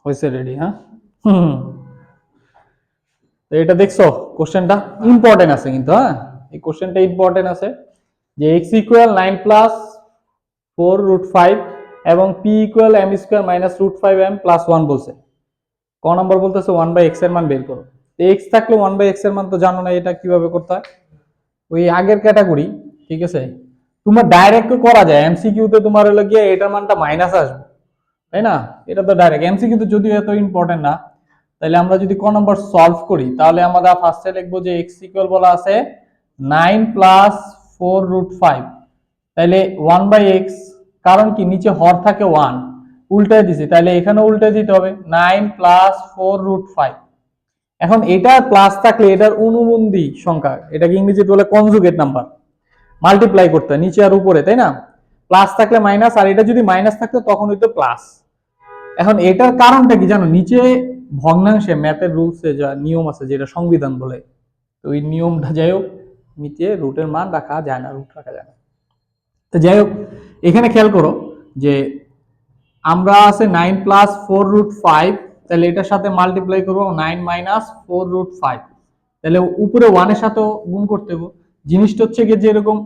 হয়েছে রেডি? হ্যাঁ, তো এটা দেখছো কোশ্চেনটা ইম্পর্টেন্ট আছে কিন্তু। হ্যাঁ, এই কোশ্চেনটা ইম্পর্টেন্ট আছে যে x ইকুয়াল 9 প্লাস 4√5 এবং p equal m square minus √5m plus 1 বলছে। ক নম্বর বলতেছে 1/x এর মান বের করো। x থাকলে 1/x এর মান তো জানো না, এটা কিভাবে করতে হয়? ওই আগের ক্যাটাগরি, ঠিক আছে? তোমার ডাইরেক্ট করা যায়, এমসিকিউ তে তোমার হলো গিয়ে এটার মানটা মাইনাস আসবে, তাই না? এটা তো ডাইরেক্ট। এমসিকিউ তো যদিও এত ইম্পর্টেন্ট না। তাহলে আমরা যদি ক নম্বর সলভ করি তাহলে আমরা ফার্স্টে লিখবো যে x ইকুয়াল বলা আছে 9 প্লাস 4√5, তাহলে 1/x, কারণ কি নিচে হর থাকে 1, উল্টায় দিছি, তাহলে এখানে উল্টায় দিতে হবে 9 প্লাস 4√5। এখন এটা প্লাস থাকলে এটার অনুবন্ধী সংখ্যা, এটাকে ইংরেজিতে বলে কনজুগেট নাম্বার, মাল্টিপ্লাই করতে হয় নিচে আর উপরে, তাই না? প্লাস থাকলে মাইনাস, আর এটা যদি মাইনাস থাকতো তখন হইতো প্লাস। এখন এটার কারণটা কি জানো? নিচে ভগ্নাংশে ম্যাথের রুলসে যা নিয়ম আছে, যেটা সংবিধান বলে, তো ওই নিয়মটা যাই হোক, নিচে রুটের মান রাখা যায় না, রুট রাখা যায় না। তো যাই হোক, এখানে খেয়াল করো যে আমরা আছে 9 প্লাস 4√5, তাহলে এটার সাথে মাল্টিপ্লাই করবো 9 মাইনাস 4√5, তাহলে উপরে 1 এর সাথে গুণ করতে হবে। জিনিসটা হচ্ছে কি, যে এরকম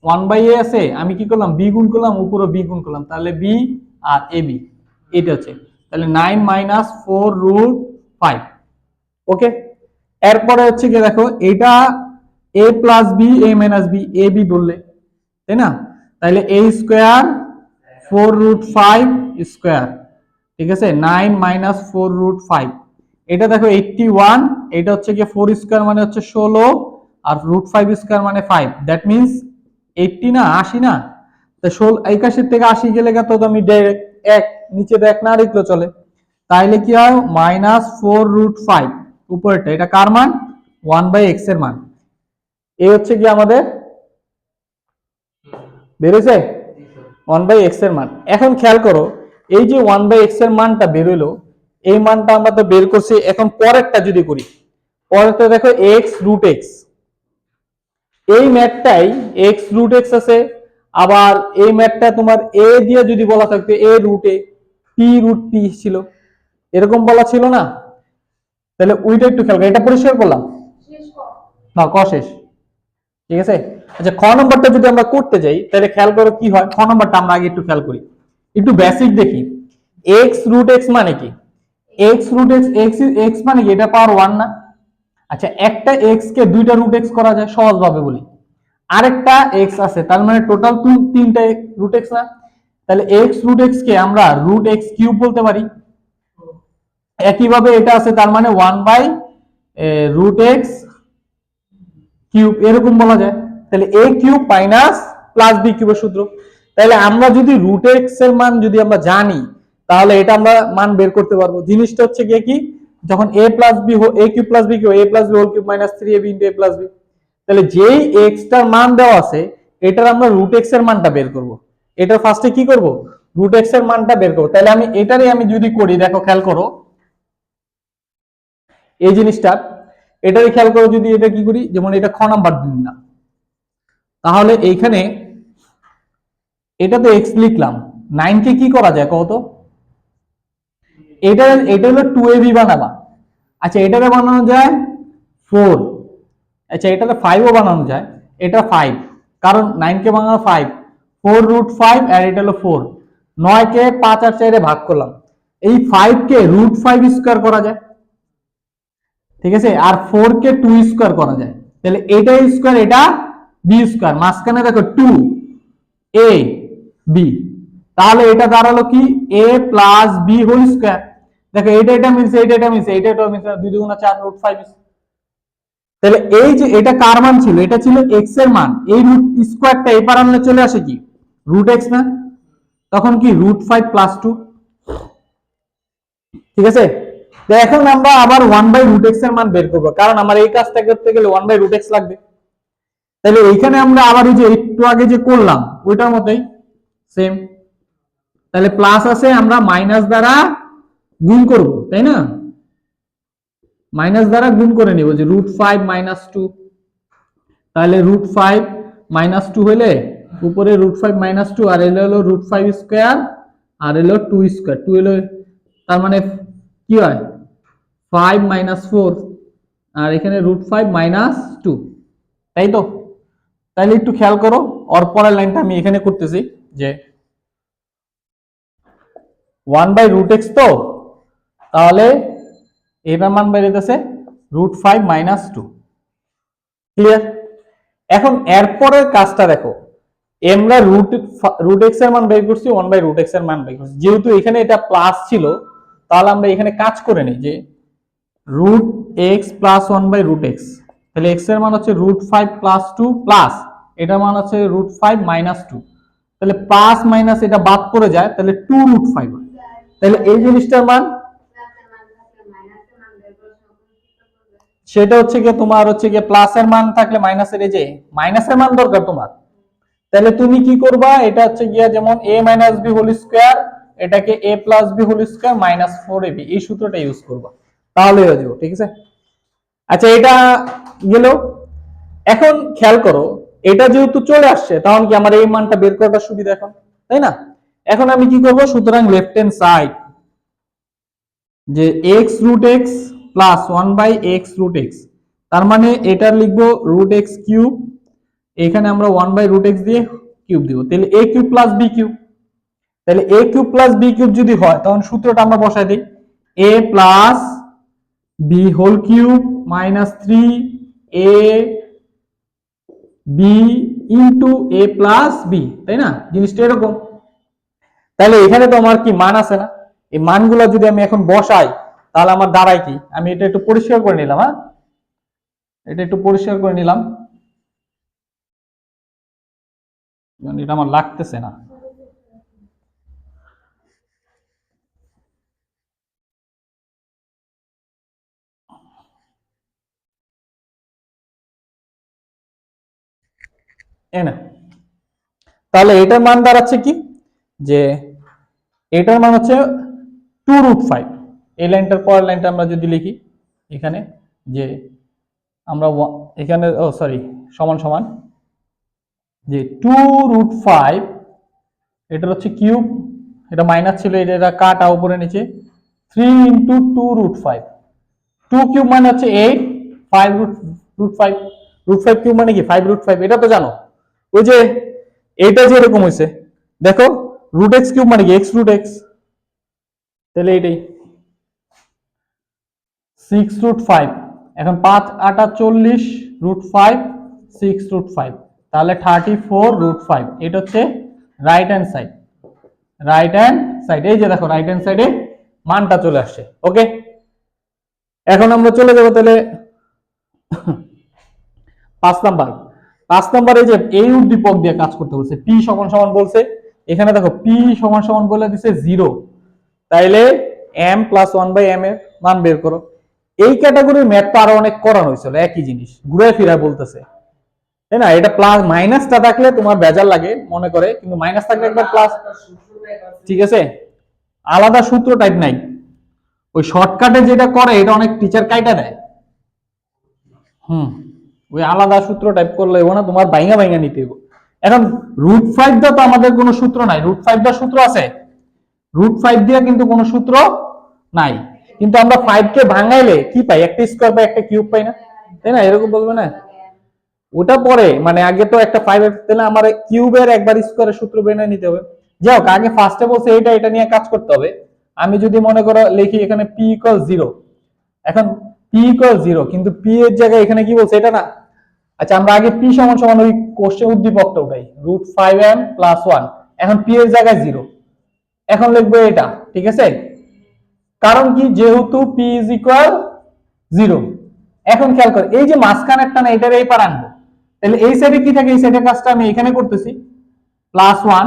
1/a আছে, আমি কি করলাম, b গুণ করলাম, উপরে b গুণ করলাম, তাহলে b আর ab, এটা হচ্ছে, তাহলে 9 মাইনাস 4√5। ওকে, এরপরে হচ্ছে কি দেখো, এটা a plus b, a minus b, ab ধরলে, তাই না? তাহলে a স্কয়ার 4√5 স্কয়ার, ঠিক আছে, 9 মাইনাস 4√5, এটা দেখো 81, এটা হচ্ছে কি 4 স্কয়ার মানে হচ্ছে 16, আর √5 স্কয়ার মানে 5, দ্যাট মিন্স 80 না 80 না, তো 81 থেকে 80 গেলে তো আমি ডাইরেক্ট এক নিচে দেখ না লিখলে চলে, তাইলে কি হয় মাইনাস 4√5 উপরেরটা, এটা কার মান? 1/x এর মান। এই হচ্ছে কি আমাদের বেরোছে 1/x এর মান। এখন খেয়াল করো, এই যে 1/x এর মানটা বেরোলো, এই মানটা আমরা তো বের করছি। এখন পরেরটা যদি করি, পরেরটা দেখো x√x, এই ম্যাথটাই x√x আছে, আবার এই ম্যাথটা তোমার a দিয়ে যদি বলা থাকতো a√a, p√p ছিল, এরকম বলা ছিল না? তাহলে ওইটা একটু খেয়াল করো, এটা পরিষ্কার করলাম না? ক শেষ, ঠিক আছে। আচ্ছা, খ নম্বরটা যদি আমরা করতে যাই তাহলে খেয়াল করো কি হয়। খ নম্বরটা আমরা আগে একটু খেয়াল করি, একটু বেসিক দেখি। x√x মানে কি? x√x, x মানে কি? এটা পাওয়ার 1 না? আচ্ছা, একটা x কে দুইটা √x করা যায় সহজ ভাবে বলি, আরেকটা x আছে, তার মানে টোটাল তিনটা √x না? তাহলে x√x কে আমরা √x³ বলতে পারি। একইভাবে এটা আছে, তার মানে 1/√x কিউব, এরকম বলা যায়। তাহলে a cube minus plus b কিউবের সূত্র। তাহলে আমরা যদি √x এর মান যদি আমরা জানি, তাহলে এটা আমরা মান বের করতে পারবো। জিনিসটা হচ্ছে কি, যখন a plus b a cube plus b cube, a plus b whole cube minus 3ab into a plus b, তাহলে যেই x টার মান দেওয়া আছে এটার আমরা √x এর মানটা বের করব। এটা ফার্স্টে কি করব, √x এর মানটা বের করব। তাহলে আমি এটারই আমি যদি করি, দেখো খেয়াল করো এই জিনিসটা, এটারই খেয়াল করো, যদি এটা কি করি, যেমন এটা খ নাম্বার দিন না, তাহলে এইখানে এটা তো x লিখলাম, 9 কে কি করা যায় কত? এটা এটা হলো 2ab বানাবা। আচ্ছা, এটাকে বানানো যায় 4, আচ্ছা এটাকে 5 ও বানানো যায়, এটা 5, কারণ 9 কে বানানো 5, 4√5, আর এটা হলো 4, 9 কে 5 আর 4 এ ভাগ করলাম, এই 5 কে √5 স্কয়ার করা যায়, ঠিক আছে, আর 4 কে 2 স্কয়ার করা যায়, তাহলে এটা স্কয়ার, এটা b স্কয়ার, মাঝখানে দেখো 2a b, তাহলে এটা দাঁড়ালো কি a plus b whole square. দেখো এটা মিলছে, এটা মিলছে, এটা মিলছে, 2 2 4 √5। তাহলে এই যে এটা কার মান ছিল? এটা ছিল x এর মান, এই রুট স্কয়ারটা এই পার আনলে চলে আসে কি √x না? তখন কি √5 প্লাস 2, ঠিক আছে। তো এখন আমরা আবার 1/√x এর মান বের করব, কারণ আমার এই কাজটা করতে গেলে 1/√x লাগবে। তাহলে এইখানে আমরা আবার ওই যে একটু আগে যে করলাম ওইটার মতোই সেম, তাহলে প্লাস আছে, আমরা মাইনাস দ্বারা গুণ করব, তাই না? মাইনাস দ্বারা গুণ করে নিব, যে √5 মাইনাস 2, তাহলে √5 মাইনাস 2 হইলে উপরে √5 মাইনাস 2, আর এলো হলো √5 স্কয়ার, আর এলো 2 স্কয়ার, 2 এলো, তার মানে কি হয় 5 মাইনাস 4 আর এখানে √5 মাইনাস 2, তাই তো? তাহলে একটু খেয়াল করো, ওর পরের লাইনটা আমি এখানে করতেছি যে 1/√x, তো তাহলে এটার মান বেরিয়েছে √5 মাইনাস 2। ক্লিয়ার? এখন এরপরের কাজটা দেখো, আমরা √x এর মান বের করছি, 1/√x এর মান বের করছি। যেহেতু এখানে এটা প্লাস ছিল, তাহলে আমরা এখানে কাজ করে নিই যে √x প্লাস 1/√x, তাহলে x এর মান হচ্ছে √5 প্লাস 2 প্লাস এটার মান হচ্ছে √5 মাইনাস 2, তাহলে প্লাস মাইনাস এটা বাদ পড়ে যায়, তাহলে 2√5 হয়। তাহলে এই জিনিসটার মান সেটা হচ্ছে গিয়ে তোমার হচ্ছে গিয়ে প্লাসের মান থাকলে মাইনাসের, এই যে মাইনাসের মান দরকার তোমার, তাহলে তুমি কি করবা, এটা হচ্ছে গিয়া যেমন a minus b whole square, এটাকে a plus b whole square minus 4ab, এই সূত্রটা ইউজ করবা, তাহলে হয়ে যাবে। ঠিক আছে? আচ্ছা, এটা গেল। এখন খেয়াল করো, এটা যেহেতু চলে আসছে, তখন কি আমার এই মানটা বের করাটা সুবিধা এখন, তাই না? এখন আমি কি করব, সুতরাং লেফট হ্যান্ড সাইড যে x√x প্লাস 1/x√x, তার মানে এটা লিখবো √x কিউব, এখানে আমরা 1/√x দিয়ে কিউব দিব, তাহলে a cube plus b cube. তাহলে a cube plus b cube যদি হয়, তখন সূত্রটা আমরা বসাই দিই, a plus b whole cube minus 3a b into a plus b, তাই না? জিনিসটা এরকম। তাহলে এখানে তো আমার কি মান আছে না, এই মানগুলো যদি আমি এখন বসাই, তাহলে আমার দাঁড়ায় কি, আমি এটা একটু পরিষ্কার করে নিলাম। হ্যাঁ, এটা একটু পরিষ্কার করে নিলাম, এটা আমার লাগতেছে না। না, তাহলে এটার মান দাঁড়াচ্ছে কি, যে এটার মান হচ্ছে 2√5। এই লাইনটার পরের লাইনটা আমরা যদি লিখি এখানে, যে আমরা এখানে সমান সমান যে 2√5, এটা হচ্ছে কিউব, এটা মাইনাস ছিল, এটা কাটা উপরে নিচে, 3 ইন্টু 2√5, 2 কিউব মানে হচ্ছে 8, 5√5, √5 কিউব মানে কি 5√5, এটা তো জানো। ওই যে এটা যে এরকম হয়েছে, দেখো √x কিউব মানে কি x√x, তাহলে এটাই 6√5, এখন 5 8 40, √5 6√5, তাহলে 34√5। এটা হচ্ছে right hand side, right hand side, এই যে দেখো রাইট হ্যান্ড সাইডে মানটা চলে আসছে। ওকে, এখন আমরা চলে যাব তাহলে 5 নাম্বার, এই যে এই উদ্দীপক দিয়ে কাজ করতে বলছে, p সমান সমান বলছে, এখানে দেখো p সমান সমান বলে দিছে 0, তাইলে m প্লাস 1/m এর মান বের করো। এই ক্যাটাগরির ম্যাথ তো আরো অনেক করানো হয়েছিল, একই জিনিস ঘুরে ফিরে বলতেছে, তাই না? এটা প্লাস মাইনাসটা থাকলে তোমার বেজার লাগে মনে করে, কিন্তু মাইনাস থাকলে একবার প্লাস, ঠিক আছে? আলাদা সূত্র টাইপ নাই, ওই শর্টকাটে যেটা করে এটা অনেক টিচার কাইটা দেয়। ওই আলাদা সূত্র টাইপ করলে না, তোমার বাইঙ্গা বাইঙ্গা নিতে হবে। এখন √5 দা তো আমাদের কোনো সূত্র নাই, √5 দা সূত্র আছে, √5 দিয়ে কিন্তু কোনো সূত্র নাই, কিন্তু আমরা 5 কে ভাঙাইলে কি পাই, একটা স্কয়ার পাই, একটা কিউব পাই না, তাই না? এরকম বলবে না, ওটা পরে মানে আগে তো একটা 5 এর, তাহলে আমার কিউবের একবার স্কয়ারের সূত্র বের নিতে হবে। যাই হোক, আগে ফার্স্টে বলছে এটা নিয়ে কাজ করতে হবে। আমি যদি মনে করো লিখি এখানে p = 0, এখন p = 0, কিন্তু p এর জায়গায় এখানে কি বলছে এটা না। আচ্ছা, আমরা আগে p সমান সমান ওই কোশ্চেন উদ্দীপকটা উঠাই, √5m + 1, এখন p এর জায়গায় 0, এখন লিখবো এটা। ঠিক আছে, কারণ কি, যেহেতু p = 0। এখন খেয়াল করো, এই যে মাঝখানেরটা না, এটার এই পার আনবো, তাহলে এই সাইডে কি থাকে, এই সাইডের কাজটা আমি এখানে করতেছি +1,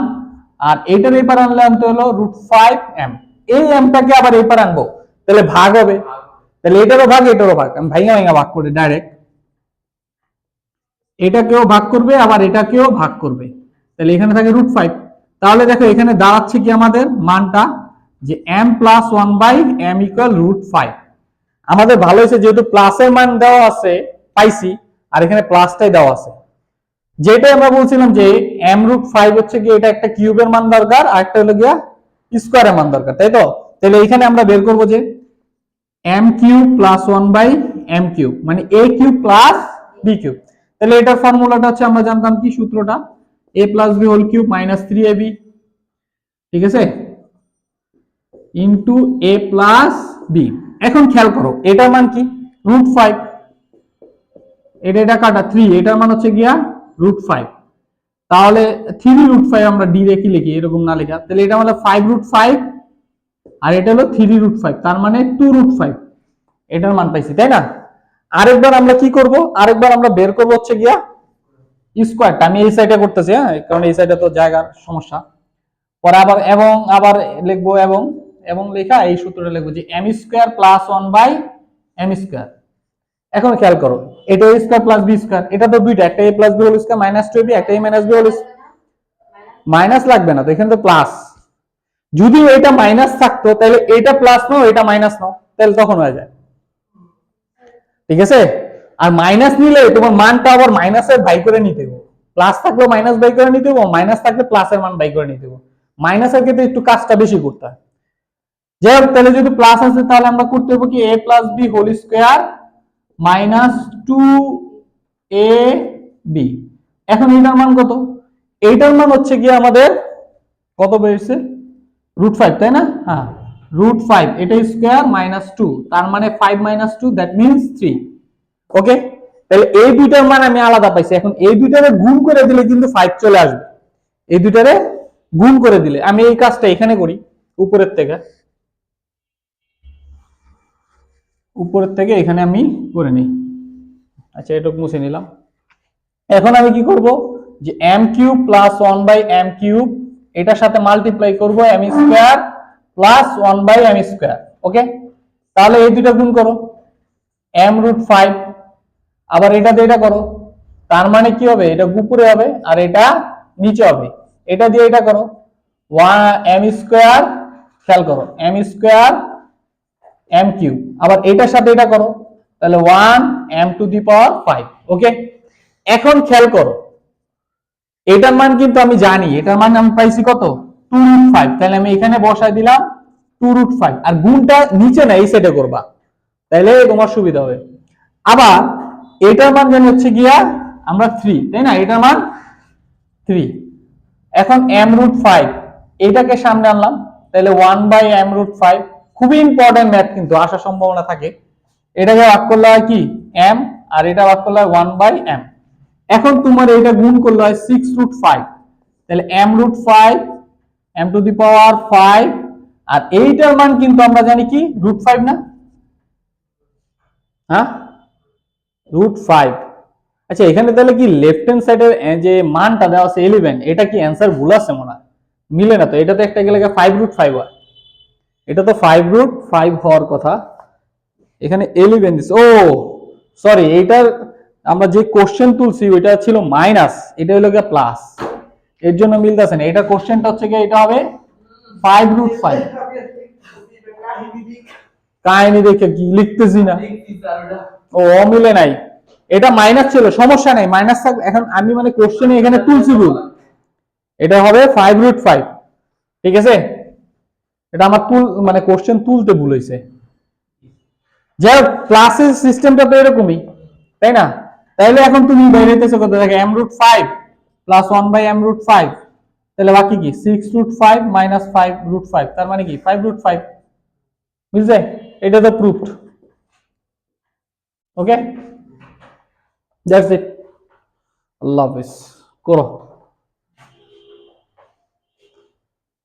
আর এইটার এই পার আনলে আনতে হলো √5m, এই mটাকে আবার এই পার আনবো, তাহলে ভাগ হবে, তাহলে এটারও ভাগ এটারও ভাগ, আমি ভাঙা ভাঙা ভাগ করে ডাইরেক্ট, এটাকেও ভাগ করবে আবার এটাকেও ভাগ করবে, তাহলে এখানে থাকে √5। তাহলে দেখো এখানে দাঁড়াচ্ছে কি আমাদের মানটা, যে m + 1/m = √5। আমাদের ভালো হয়েছে যেহেতু প্লাসের মান দেওয়া আছে পাইছি, আর এখানে প্লাসটাই দেওয়া আছে, যেটা আমরা বলছিলাম যে m√5 হচ্ছে কি, এটা একটা কিউবের মান দরকার, আর একটা হলো গিয়া স্কয়ারের মান দরকার, তাই তো? তাহলে এখানে আমরা বের করব যে M cube plus 1 by M cube, মানে A cube plus B cube. তাহলে এটার ফর্মুলাটা হচ্ছে আমরা জানতাম কি সূত্রটা, A plus B whole cube minus 3ab, ঠিক আছে, ইন্টু এ প্লাস বি। এখন খেয়াল করো এটার মান কি √5, এটা কাটা 3, এটার মান হচ্ছে গিয়া √5। তাহলে 3√5 আমরা ডিরেক্টলি লিখি, এরকম না লেখা, তাহলে এটা মানে 5√5 আর এটা হলো 3√5, তার মানে 2√5, এটার মান পাইছি, তাই না? আরেকবার আমরা কি করব, আরেকবার আমরা বের করব হচ্ছে গিয়া স্কয়ারটা। আমি এই সাইডে করতেছি, হ্যাঁ, কারণ এই সাইডে তো জায়গার সমস্যা। পরে আবার এবং আবার লিখবো এবং লেখা এই সূত্রটা লিখবো যে m square plus 1 by m square. এখন খেয়াল করো এটা a square plus b square, এটা তো দুইটা, একটা a plus b whole square minus 2b, একটা a minus b whole square. Minus লাগবে না তো, এখানে তো প্লাস। যদি এটা মাইনাস থাকতো তাহলে এটা প্লাস নাও এটা মাইনাস নাও, তাহলে তখন হয়ে যায়, ঠিক আছে? আর মাইনাস নিলে তোমার মানটা আবার মাইনাসের বাই করে নিতে হবে, প্লাস থাকলে মাইনাস বাই করে নিতে হবে, মাইনাস থাকলে প্লাসের মান বাই করে নিতে হবে। মাইনাসের ক্ষেত্রে একটু কাজটা বেশি করতে হয়। যাই হোক, তাহলে যদি প্লাস আছে তাহলে আমরা করতে হবে কি a plus b whole square minus 2ab। এখন এটার মান কত? এইটার মান হচ্ছে কি আমাদের কত বেরিয়েছে, √5, তাই না? হ্যাঁ, √5, এটা স্কয়ার মাইনাস 2, তার মানে 5 মাইনাস 2 দ্যাট মিন্স 3। ওকে, তাহলে এই দুইটার মান আমি আলাদা পাইছি। এখন এই দুইটারে গুণ করে দিলে কিন্তু 5 চলে আসবে, এই দুইটারে গুণ করে দিলে। আমি এই কাজটা এখানে করি, উপরের থেকে এখানে আমি করে নিই। আচ্ছা, এটুকু মুছে নিলাম। এখন আমি কি করব, যে m cube plus 1 by m cube, এটার সাথে মাল্টিপ্লাই করব m square plus 1 by m square. Okay, তাহলে এই দুইটা গুণ করো, m√5, আবার এটা দিয়ে এটা করো, তার মানে কি হবে, এটা উপরে হবে আর এটা নিচে হবে। এটা দিয়ে এটা করো, 1 m স্কয়ার, খেয়াল করো m স্কয়ার m কিউব, আবার এটার সাথে এটা করো, তাহলে 1 m⁵। ওকে, এখন খেয়াল করো এটার মান কিন্তু আমি জানি, এটার মান আমি পাইছি কত, 2√5, তাহলে আমি এখানে বসাই দিলাম 2√5, আর গুণটা নিচে না এই সাইডে করবা, তাহলে তোমার সুবিধা হবে। আবার এটার মান জানি হচ্ছে গিয়া আমরা 3, তাই না? এটার মান 3। এখন m√5 এটাকে সামনে আনলাম, তাহলে 1 বাই m√5। খুবই ইম্পর্টেন্ট ম্যাথ, কিন্তু আসার সম্ভাবনা থাকে। এটাকে ভাগ করলে হয় কি m, আর এটা ভাগ করলে হয় 1 বাই m। এখন তোমার এটা গুণ করলে হয় 6√5, তাহলে m√5 m⁵, আর এইটার মান কিন্তু আমরা জানি কি √5 না, হ্যাঁ, √5। আচ্ছা, এখানে তাহলে কি লেফট হ্যান্ড সাইডের যে মানটা দেওয়া আছে 11, এটা কি অ্যান্সার ভুল আছে মনে হয়? মিলে না তো, এটা তো একটা গেলে 5√5 হয়, এটা তো 5√5 হওয়ার কথা, এখানে 11 দিছে। ও সরি, এইটার আমরা যে কোশ্চেন তুলছি ওইটা ছিল মাইনাস, এটা হলো গিয়ে প্লাস, এর জন্য মিলতেছে না। এটা কোশ্চেনটা হচ্ছে গিয়ে এটা হবে 5√5। কাহিনী দেখে কি লিখতেছি না, ও মিলে নাই, এটা মাইনাস ছিল, সমস্যা নাই, মাইনাস থাক। এখন আমি মানে কোশ্চেনে এখানে তুলছি ভুল, এটা হবে 5√5, ঠিক আছে? এটা আমার মানে কোশ্চেন তুলতে ভুল হয়েছে। যাই হোক, ক্লাসের সিস্টেমটা তো এরকমই, তাই না? তাইলে এখন তুমি বেরাইতেছো কত, দেখো m√5 প্লাস 1 বাই m√5, তাহলে বাকি কি 6√5 মাইনাস 5√5, তার মানে কি 5√5, বুঝলে? এটা তো প্রুফড। ওকে, দ্যাটস ইট, আল্লাহ হাফেজ, করো।